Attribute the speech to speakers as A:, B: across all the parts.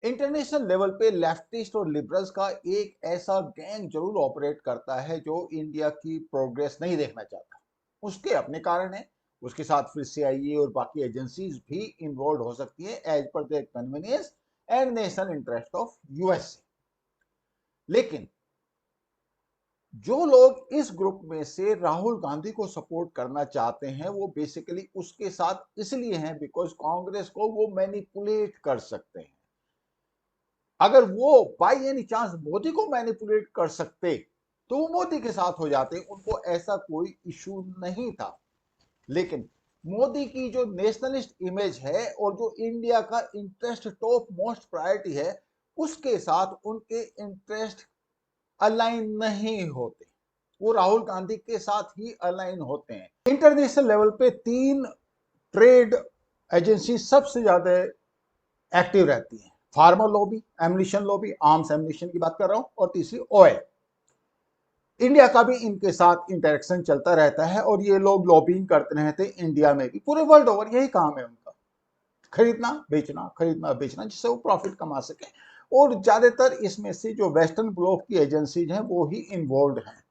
A: International level पे leftist और liberals का एक ऐसा गैंग जरूर ऑपरेट करता है जो इंडिया की प्रोग्रेस नहीं देखना चाहता। उसके अपने कारण है। उसके साथ फिर सीआईए और बाकी एजेंसीज भी इन्वॉल्व हो सकती है as per their convenience and national interest of US. लेकिन जो लोग इस ग्रुप में से राहुल गांधी को सपोर्ट करना चाहते हैं वो बेसिकली उसके साथ इसलिए हैं बिकॉज कांग्रेस को वो मैनिपुलेट कर सकते हैं। अगर वो बाई एनी चांस मोदी को मैनिपुलेट कर सकते तो वो मोदी के साथ हो जाते, उनको ऐसा कोई इशू नहीं था। लेकिन मोदी की जो नेशनलिस्ट इमेज है और जो इंडिया का इंटरेस्ट टॉप मोस्ट प्रायोरिटी है उसके साथ उनके इंटरेस्ट अलाइन नहीं होते। वो राहुल गांधी के साथ ही अलाइन होते हैं। इंटरनेशनल लेवल पे तीन ट्रेड एजेंसी सबसे ज्यादा एक्टिव रहती हैं। Farmer lobby, ammunition lobby, arms ammunition की बात कर रहा हूं, और तीसरी ऑयल। इंडिया का भी इनके साथ इंटरेक्शन चलता रहता है और ये लोग लॉबिंग करते रहते हैं इंडिया में भी, पूरे वर्ल्ड ओवर यही काम है उनका, खरीदना बेचना जिससे वो प्रॉफिट कमा सके। और ज्यादातर इसमें से जो वेस्टर्न ब्लॉक की एजेंसीज हैं वो ही इन्वॉल्व हैं।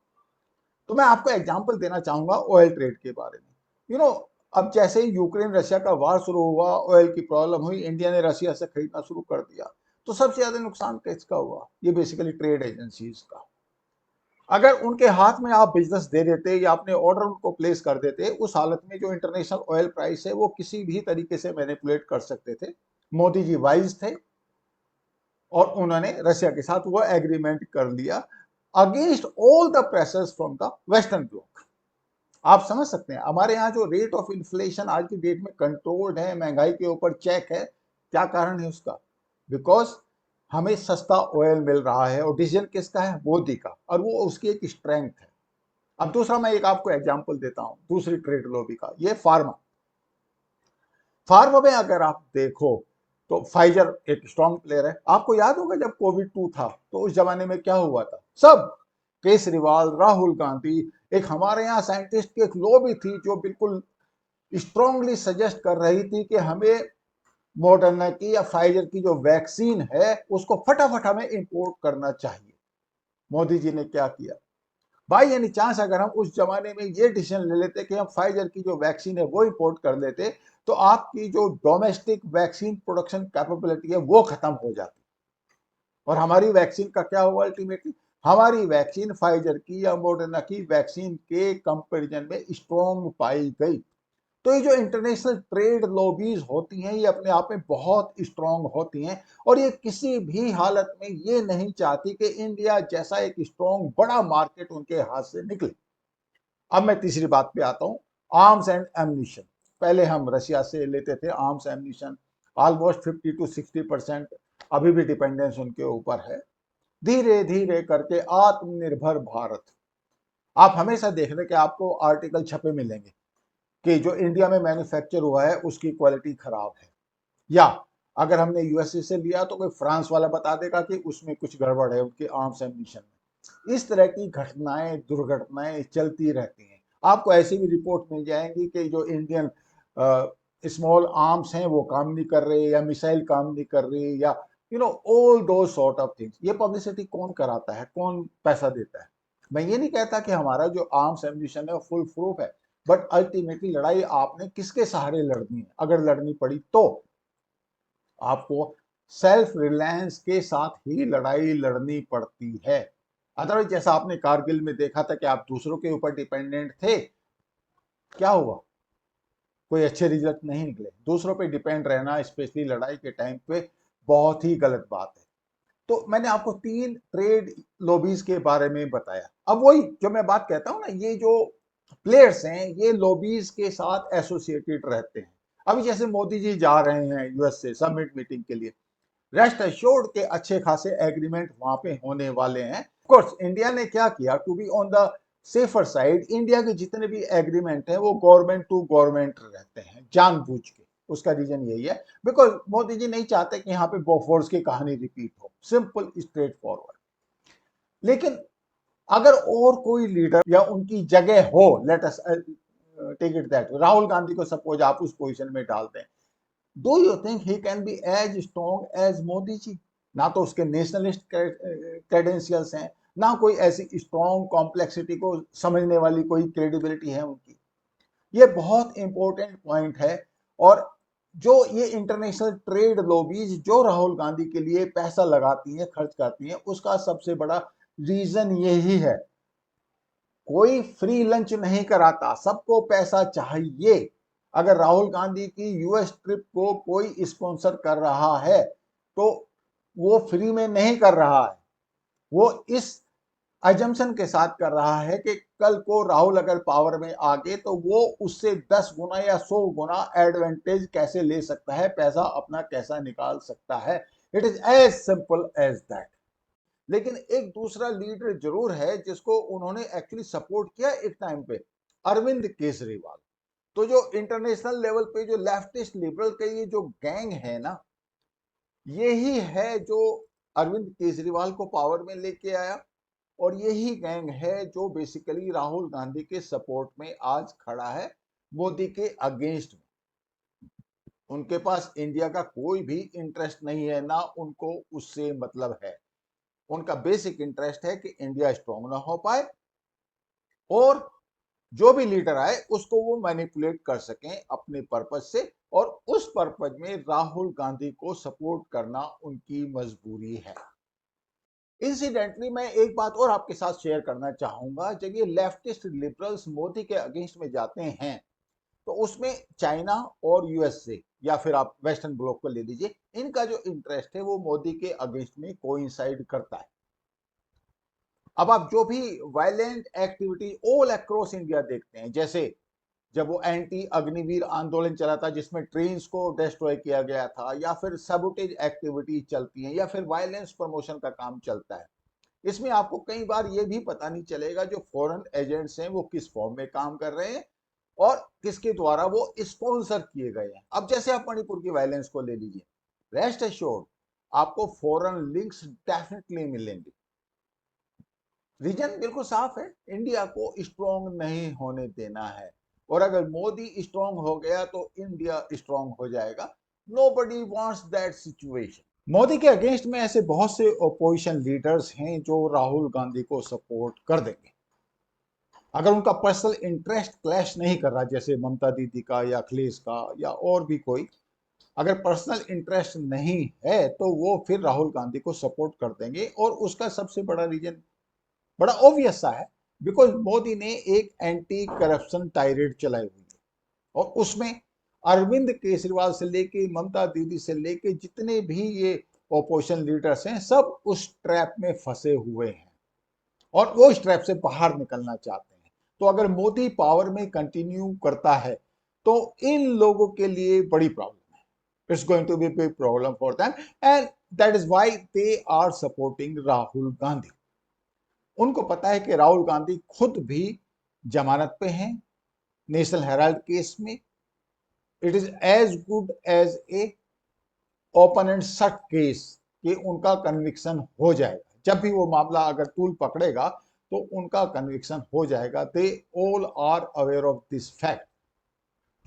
A: तो मैं आपको एग्जांपल देना चाहूंगा ऑयल ट्रेड के बारे में। यू नो, अब जैसे ही यूक्रेन रशिया का वार शुरू हुआ, ऑयल की प्रॉब्लम हुई, इंडिया ने रशिया से खरीदना शुरू कर दिया। तो सबसे ज्यादा नुकसान किसका हुआ? ये बेसिकली ट्रेड एजेंसीज का। अगर उनके हाथ में आप बिजनेस दे देते या अपने ऑर्डर उनको प्लेस कर देते, उस हालत में जो इंटरनेशनल ऑयल प्राइस है वो किसी भी तरीके से मैनिपुलेट कर सकते थे। मोदी जी वाइज थे और उन्होंने रशिया के साथ वो एग्रीमेंट कर लिया against all the pressures from the western block. आप समझ सकते हैं हमारे यहाँ जो रेट ऑफ इन्फ्लेशन आज की डेट में कंट्रोल्ड है, महंगाई के ऊपर चेक है, क्या कारण है उसका? बिकॉज हमें सस्ता ऑयल मिल रहा है और डिसीजन किसका है? मोदी का, और वो उसकी एक स्ट्रेंथ है। अब दूसरा मैं एक आपको एग्जांपल देता हूं दूसरी ट्रेड लॉबी का, ये फार्मा। फार्मा में अगर आप देखो तो फाइजर एक स्ट्रॉन्ग प्लेयर है। आपको याद होगा जब कोविड 2 था तो उस जमाने में क्या हुआ था? सब केजरीवाल, राहुल गांधी, एक हमारे यहाँ साइंटिस्ट की एक लॉबी थी जो बिल्कुल स्ट्रांगली सजेस्ट कर रही थी कि हमें मॉडर्ना की या फाइजर की जो वैक्सीन है उसको फटाफट हमें इंपोर्ट करना चाहिए। मोदी जी ने क्या किया? भाई यानी चांस अगर हम उस जमाने में ये डिसीजन ले लेते कि हम फाइजर की जो वैक्सीन है वो इंपोर्ट कर लेते तो आपकी जो डोमेस्टिक वैक्सीन प्रोडक्शन कैपेबिलिटी है वो खत्म हो जाती। और हमारी वैक्सीन का क्या हुआ अल्टीमेटली? हमारी वैक्सीन फाइजर की या मॉडर्ना की वैक्सीन के कंपैरिजन में स्ट्रॉन्ग पाई गई। तो ये जो इंटरनेशनल ट्रेड लॉबीज होती हैं ये अपने आप में बहुत स्ट्रांग होती हैं और ये किसी भी हालत में ये नहीं चाहती कि इंडिया जैसा एक स्ट्रांग बड़ा मार्केट उनके हाथ से निकले। अब मैं तीसरी बात पे आता हूं, आर्म्स एंड एम्यूनिशन। पहले हम रशिया से लेते थे आर्म्स एम्यूनिशन, ऑलमोस्ट 50 to 60% अभी भी डिपेंडेंस उनके ऊपर है। धीरे धीरे करके आत्मनिर्भर भारत, आप हमेशा देख रहे कि आपको आर्टिकल छपे मिलेंगे कि जो इंडिया में मैन्युफैक्चर हुआ है उसकी क्वालिटी खराब है, या अगर हमने यूएसए से लिया तो कोई फ्रांस वाला बता देगा कि उसमें कुछ गड़बड़ है उनके आर्म्स एम्यूनिशन में। इस तरह की घटनाएं, दुर्घटनाएं चलती रहती हैं। आपको ऐसी भी रिपोर्ट मिल जाएंगी कि जो इंडियन स्मॉल आर्म्स हैं वो काम नहीं कर रहे, या मिसाइल काम नहीं कर रही, या ऑल दो सॉर्ट ऑफ थिंग्स। ये पब्लिसिटी कौन कराता है, कौन पैसा देता है? मैं ये नहीं कहता कि हमारा जो आर्म्स एम्यूनिशन है वो फुल प्रूफ है, बट अल्टीमेटली लड़ाई आपने किसके सहारे लड़नी है? अगर लड़नी पड़ी तो आपको सेल्फ रिलायंस के साथ ही लड़ाई लड़नी पड़ती है। अदरवाइज जैसा आपने कारगिल में देखा था कि आप दूसरों के ऊपर डिपेंडेंट थे, क्या हुआ? कोई अच्छे रिजल्ट नहीं निकले। दूसरों पे डिपेंड रहना स्पेशली लड़ाई के टाइम पे बहुत ही गलत बात है। तो मैंने आपको तीन ट्रेड लॉबीज के बारे में बताया। अब वही जो मैं बात कहता हूं ना, ये जो प्लेयर्स हैं ये लॉबीज के साथ एसोसिएटेड रहते हैं। अभी जैसे मोदी जी जा रहे हैं यूएस से समिट मीटिंग के लिए, रेस्ट एश्योर्ड के अच्छे खासे एग्रीमेंट वहां पे होने वाले हैं। कोर्स इंडिया ने क्या किया to be on the safer side, India के जितने भी एग्रीमेंट हैं वो गवर्नमेंट टू गवर्नमेंट रहते हैं जानबूझ के। उसका रीजन यही है बिकॉज मोदी जी नहीं चाहते कि यहाँ पे बोफोर्स की कहानी रिपीट हो, सिंपल स्ट्रेट फॉरवर्ड। लेकिन अगर और कोई लीडर या उनकी जगह हो, let us take it that Rahul Gandhi को सपोज आप उस पोजीशन में डाल दें, do you think he can be as strong as Modi ji? ना तो उसके नेशनलिस्ट क्रेडेंशियल्स हैं, ना कोई ऐसी स्ट्रॉन्ग कॉम्प्लेक्सिटी को समझने वाली कोई क्रेडिबिलिटी है उनकी। ये बहुत इंपॉर्टेंट पॉइंट है। और जो ये इंटरनेशनल ट्रेड लॉबीज जो राहुल गांधी के लिए पैसा लगाती हैं, खर्च करती हैं, उसका सबसे बड़ा रीजन यही है। कोई फ्री लंच नहीं कराता, सबको पैसा चाहिए। अगर राहुल गांधी की यूएस ट्रिप को कोई स्पॉन्सर कर रहा है तो वो फ्री में नहीं कर रहा है, वो इस अजम्पशन के साथ कर रहा है कि कल को राहुल अगर पावर में आ गए तो वो उससे 10 गुना या 100 गुना एडवांटेज कैसे ले सकता है, पैसा अपना कैसा निकाल सकता है। It is as simple as that. लेकिन एक दूसरा लीडर जरूर है जिसको उन्होंने एक्चुअली सपोर्ट किया एक टाइम पे, अरविंद केजरीवाल। तो जो इंटरनेशनल लेवल पे जो लेफ्टिस्ट लिबरल के ये जो गैंग है ना, यही है जो अरविंद केजरीवाल को पावर में लेके आया। और यही गैंग है जो बेसिकली राहुल गांधी के सपोर्ट में आज खड़ा है, मोदी के अगेंस्ट में। उनके पास इंडिया का कोई भी इंटरेस्ट नहीं है, ना उनको उससे मतलब है। उनका बेसिक इंटरेस्ट है कि इंडिया स्ट्रांग ना हो पाए और जो भी लीडर आए उसको वो मैनिपुलेट कर सकें अपने पर्पज से। और उस पर्पज में राहुल गांधी को सपोर्ट करना उनकी मजबूरी है। इंसिडेंटली मैं एक बात और आपके साथ शेयर करना चाहूंगा, जब ये लेफ्टिस्ट लिबरल्स मोदी के अगेंस्ट में जाते हैं तो उसमें चाइना और यूएसए या फिर आप वेस्टर्न ब्लॉक को ले लीजिए, इनका जो इंटरेस्ट है वो मोदी के अगेंस्ट में कोइंसाइड करता है। अब आप जो भी violent activity all across India देखते हैं, जैसे जब वो एंटी अग्निवीर आंदोलन चला था जिसमें ट्रेन्स को डिस्ट्रॉय किया गया था, या फिर सबुटेज एक्टिविटी चलती है, या फिर वायलेंस प्रमोशन का काम चलता है, इसमें आपको कई बार ये भी पता नहीं चलेगा जो फॉरेन एजेंट्स हैं वो किस फॉर्म में काम कर रहे हैं और किसके द्वारा वो स्पॉन्सर किए गए हैं। अब जैसे आप मणिपुर की वायलेंस को ले लीजिए, रेस्ट एश्योर्ड आपको फॉरेन लिंक्स डेफिनेटली मिलेंगे। रीजन बिल्कुल साफ है, इंडिया को स्ट्रांग नहीं होने देना है। और अगर मोदी स्ट्रांग हो गया तो इंडिया स्ट्रांग हो जाएगा। Nobody wants that situation. Modi के अगेंस्ट में ऐसे बहुत से ओपोजिशन लीडर्स हैं जो राहुल गांधी को सपोर्ट कर देंगे अगर उनका पर्सनल इंटरेस्ट क्लैश नहीं कर रहा, जैसे ममता दीदी का या अखिलेश का या और भी कोई। अगर पर्सनल इंटरेस्ट नहीं है तो वो फिर राहुल गांधी को सपोर्ट कर देंगे। और उसका सबसे बड़ा रीजन बड़ा ऑब्वियस सा है, बिकॉज मोदी ने एक एंटी करप्शन टायरेड चलाई हुई है और उसमें अरविंद केजरीवाल से लेके ममता दीदी से लेके जितने भी ये ऑपोजिशन लीडर्स हैं सब उस ट्रैप में फंसे हुए हैं और वो इस ट्रैप से बाहर निकलना चाहते हैं। तो अगर मोदी पावर में कंटिन्यू करता है तो इन लोगों के लिए बड़ी प्रॉब्लम है। It's going to be big problem for them and that is why they are supporting Rahul Gandhi. उनको पता है कि राहुल गांधी खुद भी जमानत पे हैं नेशनल हेराल्ड केस में। It is as good as a open and shut case कि उनका कन्विक्शन हो जाएगा। जब भी वो मामला अगर टूल पकड़ेगा तो उनका कन्विक्शन हो जाएगा। They all are aware of this fact.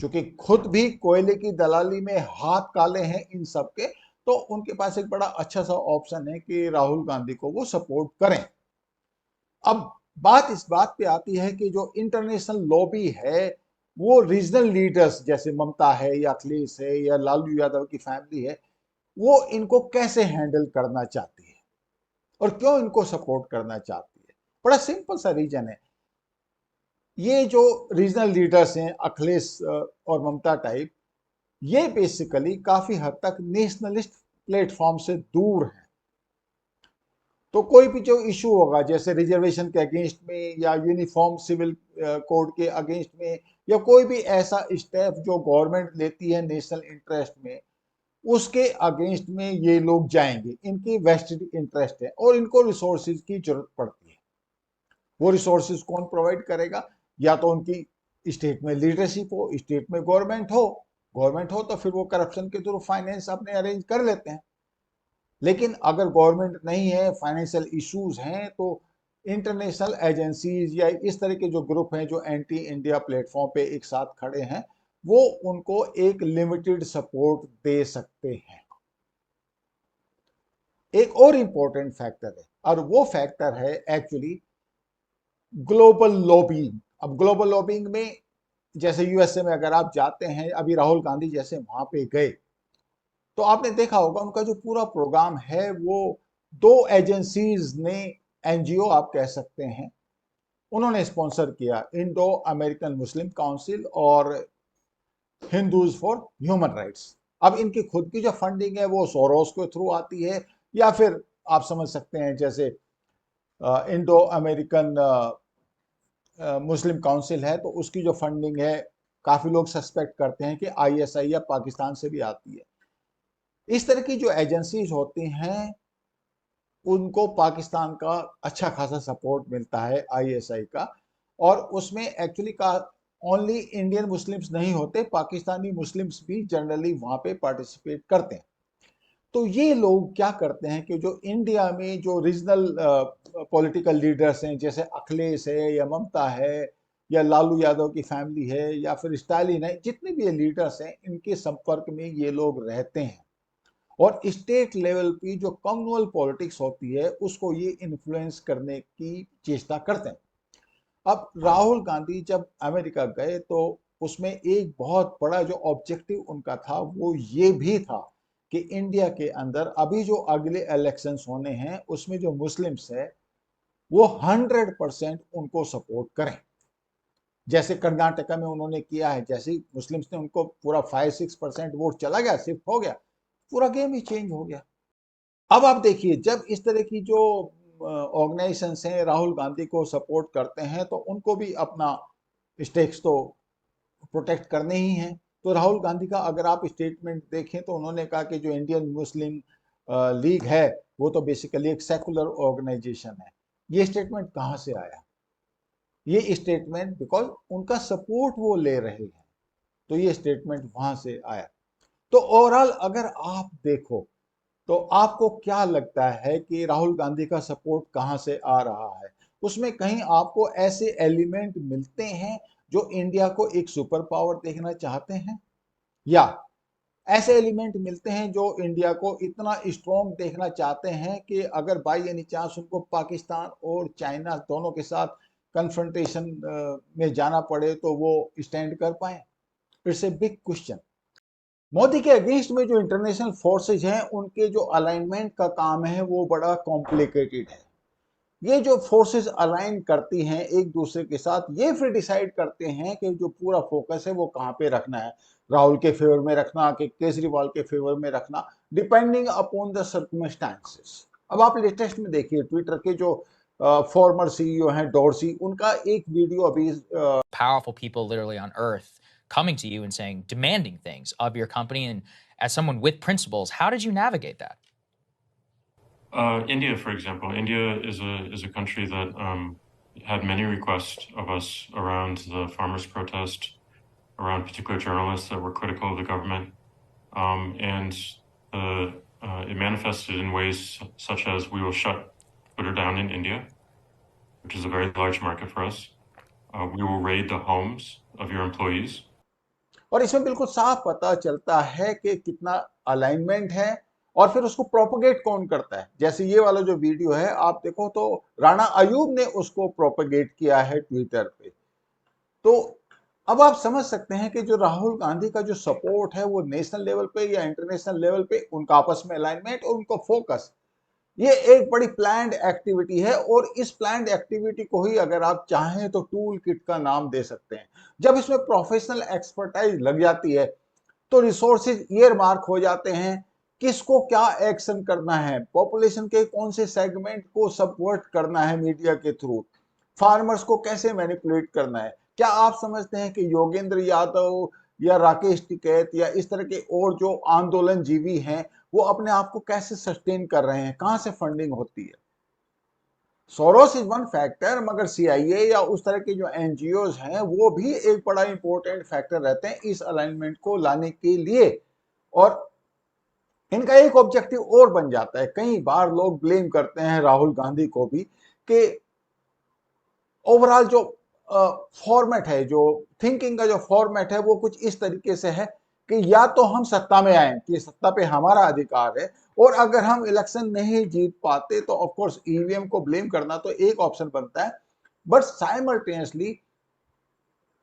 A: चूंकि खुद भी कोयले की दलाली में हाथ काले हैं इन सब के, तो उनके पास एक बड़ा अच्छा सा ऑप्शन है कि राहुल गांधी को वो सपोर्ट करें। अब बात इस बात पे आती है कि जो इंटरनेशनल लॉबी है वो रीजनल लीडर्स जैसे ममता है या अखिलेश है या लालू यादव की फैमिली है, वो इनको कैसे हैंडल करना चाहती है और क्यों इनको सपोर्ट करना चाहती है। बड़ा सिंपल सा रीजन है। ये जो रीजनल लीडर्स हैं अखिलेश और ममता टाइप, ये बेसिकली काफी हद तक नेशनलिस्ट प्लेटफॉर्म से दूर हैं। तो कोई भी जो इशू होगा जैसे रिजर्वेशन के अगेंस्ट में या यूनिफॉर्म सिविल कोड के अगेंस्ट में या कोई भी ऐसा स्टेप जो गवर्नमेंट लेती है नेशनल इंटरेस्ट में, उसके अगेंस्ट में ये लोग जाएंगे। इनकी वेस्टेड इंटरेस्ट है और इनको रिसोर्सेज की जरूरत पड़ती है। वो रिसोर्सेज कौन प्रोवाइड करेगा? या तो उनकी स्टेट में लीडरशिप हो, स्टेट में गवर्नमेंट हो तो फिर वो करप्शन के थ्रू फाइनेंस अपने अरेंज कर लेते हैं। लेकिन अगर गवर्नमेंट नहीं है, फाइनेंशियल इश्यूज हैं, तो इंटरनेशनल एजेंसीज या इस तरह के जो ग्रुप हैं जो एंटी इंडिया प्लेटफॉर्म पे एक साथ खड़े हैं, वो उनको एक लिमिटेड सपोर्ट दे सकते हैं। एक और इंपॉर्टेंट फैक्टर है, और वो फैक्टर है एक्चुअली ग्लोबल लॉबिंग। अब ग्लोबल लॉबिंग में जैसे यूएसए में अगर आप जाते हैं, अभी राहुल गांधी जैसे वहां पे गए, तो आपने देखा होगा उनका जो पूरा प्रोग्राम है वो दो एजेंसीज ने, एनजीओ आप कह सकते हैं, उन्होंने स्पॉन्सर किया, इंडो अमेरिकन मुस्लिम काउंसिल और हिंदूज फॉर ह्यूमन राइट्स। अब इनकी खुद की जो फंडिंग है वो सोरोस के थ्रू आती है, या फिर आप समझ सकते हैं जैसे इंडो अमेरिकन मुस्लिम काउंसिल है तो उसकी जो फंडिंग है काफी लोग सस्पेक्ट करते हैं कि आईएसआई या पाकिस्तान से भी आती है। इस तरह की जो एजेंसीज होती हैं उनको पाकिस्तान का अच्छा खासा सपोर्ट मिलता है, आईएसआई का, और उसमें एक्चुअली का ओनली इंडियन मुस्लिम्स नहीं होते, पाकिस्तानी मुस्लिम्स भी जनरली वहां पे पार्टिसिपेट करते हैं। तो ये लोग क्या करते हैं कि जो इंडिया में जो रीजनल पॉलिटिकल लीडर्स हैं, जैसे अखिलेश है या ममता है या लालू यादव की फैमिली है या फिर स्टालिन है, जितने भी ये लीडर्स हैं इनके संपर्क में ये लोग रहते हैं, और स्टेट लेवल की जो कम्युनल पॉलिटिक्स होती है उसको ये इन्फ्लुएंस करने की चेष्टा करते हैं। अब राहुल गांधी जब अमेरिका गए तो उसमें एक बहुत बड़ा जो ऑब्जेक्टिव उनका था वो ये भी था कि इंडिया के अंदर अभी जो अगले इलेक्शंस होने हैं उसमें जो मुस्लिम्स है वो 100% उनको सपोर्ट करें। जैसे कर्नाटका में उन्होंने किया है, जैसे मुस्लिम्स ने उनको पूरा 5-6% वोट चला गया, शिफ्ट हो गया, पूरा गेम ही चेंज हो गया। अब आप देखिए जब इस तरह की जो ऑर्गेनाइजेशंस हैं राहुल गांधी को सपोर्ट करते हैं तो उनको भी अपना स्टेक्स तो प्रोटेक्ट करने ही हैं। तो राहुल गांधी का अगर आप स्टेटमेंट देखें तो उन्होंने कहा कि जो इंडियन मुस्लिम लीग है वो तो बेसिकली एक सेकुलर ऑर्गेनाइजेशन है। ये स्टेटमेंट कहाँ से आया? ये स्टेटमेंट बिकॉज उनका सपोर्ट वो ले रहे हैं, तो ये स्टेटमेंट वहां से आया। तो ओवरऑल अगर आप देखो तो आपको क्या लगता है कि राहुल गांधी का सपोर्ट कहां से आ रहा है? उसमें कहीं आपको ऐसे एलिमेंट मिलते हैं जो इंडिया को एक सुपर पावर देखना चाहते हैं, या ऐसे एलिमेंट मिलते हैं जो इंडिया को इतना स्ट्रॉन्ग देखना चाहते हैं कि अगर बाई एनी चांस उनको पाकिस्तान और चाइना दोनों के साथ कन्फ्रंटेशन में जाना पड़े तो वो स्टैंड कर पाए? It's a big question. Modi के अगेंस्ट में जो इंटरनेशनल फोर्सेज हैं उनके जो अलाइनमेंट का काम है वो बड़ा कॉम्प्लिकेटेड है। ये जो फोर्सेस अलाइन करती हैं एक दूसरे के साथ, ये फिर डिसाइड करते हैं कि जो पूरा फोकस है वो कहाँ पे रखना है, राहुल के फेवर में रखना कि केजरीवाल के फेवर में रखना, डिपेंडिंग अपॉन द सर्कमस्टांसेस। अब आप लेटेस्ट में देखिए ट्विटर के जो फॉर्मर सीईओ हैं डॉर्सी, उनका एक वीडियो अभी
B: powerful people literally on earth coming to you and saying, demanding things of your company. And as someone with principles, how did you navigate that?
C: India, for example, India is a country that had many requests of us around the farmers' protest, around particular journalists that were critical of the government, and it manifested in ways such as we will shut Twitter down in India, which is a very large market for us. We will raid the homes of your employees.
A: और इसमें बिल्कुल साफ पता चलता है कि कितना alignment है, और फिर उसको प्रोपोगेट कौन करता है। जैसे ये वाला जो वीडियो है आप देखो तो राणा अयूब ने उसको प्रोपोगेट किया है ट्विटर पे। तो अब आप समझ सकते हैं कि जो राहुल गांधी का जो सपोर्ट है वो नेशनल लेवल पे या इंटरनेशनल लेवल पे उनका आपस में अलाइनमेंट और उनका फोकस, ये एक बड़ी प्लान्ड एक्टिविटी है। और इस प्लान्ड एक्टिविटी को ही अगर आप चाहें तो टूल किट का नाम दे सकते हैं। जब इसमें प्रोफेशनल एक्सपर्टाइज लग जाती है तो रिसोर्सेज ईयर मार्क हो जाते हैं, किसको क्या एक्शन करना है, पॉपुलेशन के कौन से सेगमेंट को सपोर्ट करना है मीडिया के थ्रू, फार्मर्स को कैसे मैनिपुलेट करना है। क्या आप समझते हैं कि योगेंद्र यादव या राकेश टिकैत या इस तरह के और जो आंदोलन जीवी हैं वो अपने आप को कैसे सस्टेन कर रहे हैं, कहां से फंडिंग होती है? सोरोस इज वन फैक्टर, मगर सीआईए या उस तरह के जो एनजीओज हैं वो भी एक बड़ा इंपॉर्टेंट फैक्टर रहते हैं इस अलाइनमेंट को लाने के लिए। और इनका एक ऑब्जेक्टिव और बन जाता है, कई बार लोग ब्लेम करते हैं राहुल गांधी को भी कि ओवरऑल जो फॉर्मेट है, जो थिंकिंग का जो फॉर्मेट है वो कुछ इस तरीके से है कि या तो हम सत्ता में आए कि सत्ता पे हमारा अधिकार है, और अगर हम इलेक्शन नहीं जीत पाते तो ऑफ कोर्स ईवीएम को ब्लेम करना तो एक ऑप्शन बनता है, बट साइमल्टेनियसली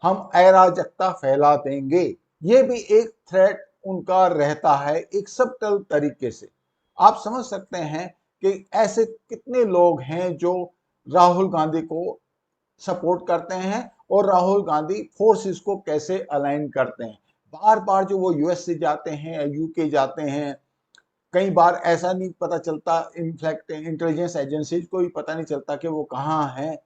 A: हम अराजकता फैला देंगे, ये भी एक थ्रेट उनका रहता है एक सबटल तरीके से। आप समझ सकते हैं कि ऐसे कितने लोग हैं जो राहुल गांधी को सपोर्ट करते हैं और राहुल गांधी फोर्सेस को कैसे अलाइन करते हैं। बार बार जो वो यूएस से जाते हैं या यूके जाते हैं, कई बार ऐसा नहीं पता चलता, इनफैक्ट इंटेलिजेंस एजेंसीज को भी पता नहीं चलता कि वो कहाँ हैं।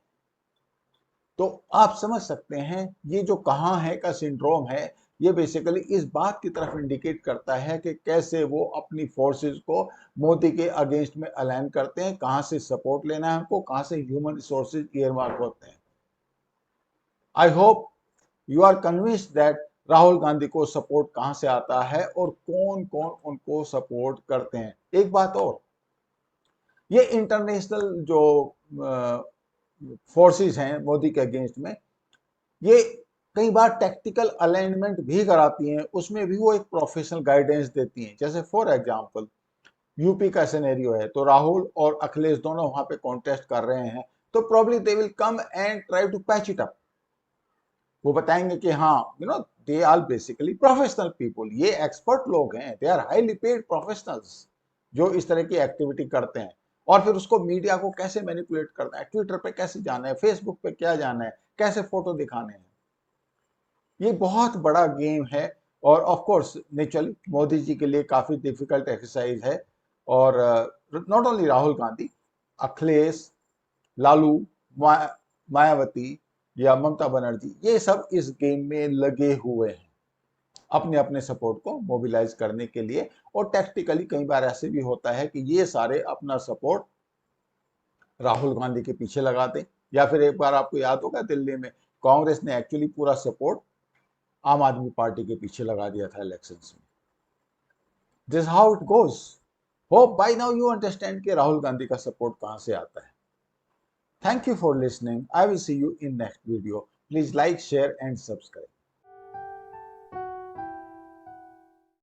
A: तो आप समझ सकते हैं ये जो कहाँ है का सिंड्रोम है, ये बेसिकली इस बात की तरफ इंडिकेट करता है कि कैसे वो अपनी फोर्सेस को मोदी के अगेंस्ट में अलाइन करते हैं, कहाँ से सपोर्ट लेना है हमको, कहाँ से ह्यूमन रिसोर्सेज ईयरमार्क होते हैं। I hope you are convinced that Rahul Gandhi को सपोर्ट कहां से आता है और कौन कौन उनको सपोर्ट करते हैं। एक बात और, ये इंटरनेशनल जो फोर्सेस हैं मोदी के अगेंस्ट में, ये कई बार टैक्टिकल अलाइनमेंट भी कराती हैं, उसमें भी वो एक प्रोफेशनल गाइडेंस देती हैं। जैसे फॉर एग्जांपल यूपी का सिनेरियो है, तो राहुल और अखिलेश दोनों वहां पे कॉन्टेस्ट कर रहे हैं, तो probably they will come and try to patch it up. वो बताएंगे कि हाँ they are basically professional people, ये एक्सपर्ट लोग हैं, they are highly paid professionals जो इस तरह की एक्टिविटी करते हैं। और फिर उसको मीडिया को कैसे मैनिपुलेट करना है, ट्विटर पे कैसे जाना है, फेसबुक पे क्या जाना है, कैसे फोटो दिखाने हैं, ये बहुत बड़ा गेम है। और of course naturally Modi ji के लिए काफी डिफिकल्ट एक्सरसाइज है। और नॉट ओनली राहुल गांधी, अखिलेश, लालू, मायावती या ममता बनर्जी, ये सब इस गेम में लगे हुए हैं अपने अपने सपोर्ट को मोबिलाइज करने के लिए। और टैक्टिकली कई बार ऐसे भी होता है कि ये सारे अपना सपोर्ट राहुल गांधी के पीछे लगा दें, या फिर एक बार आपको याद होगा दिल्ली में कांग्रेस ने एक्चुअली पूरा सपोर्ट आम आदमी पार्टी के पीछे लगा दिया था इलेक्शंस में। This how it goes. Hope by now you understand कि राहुल गांधी का सपोर्ट कहां से आता है। Thank you for listening. I will see you in next video. Please like, share and subscribe.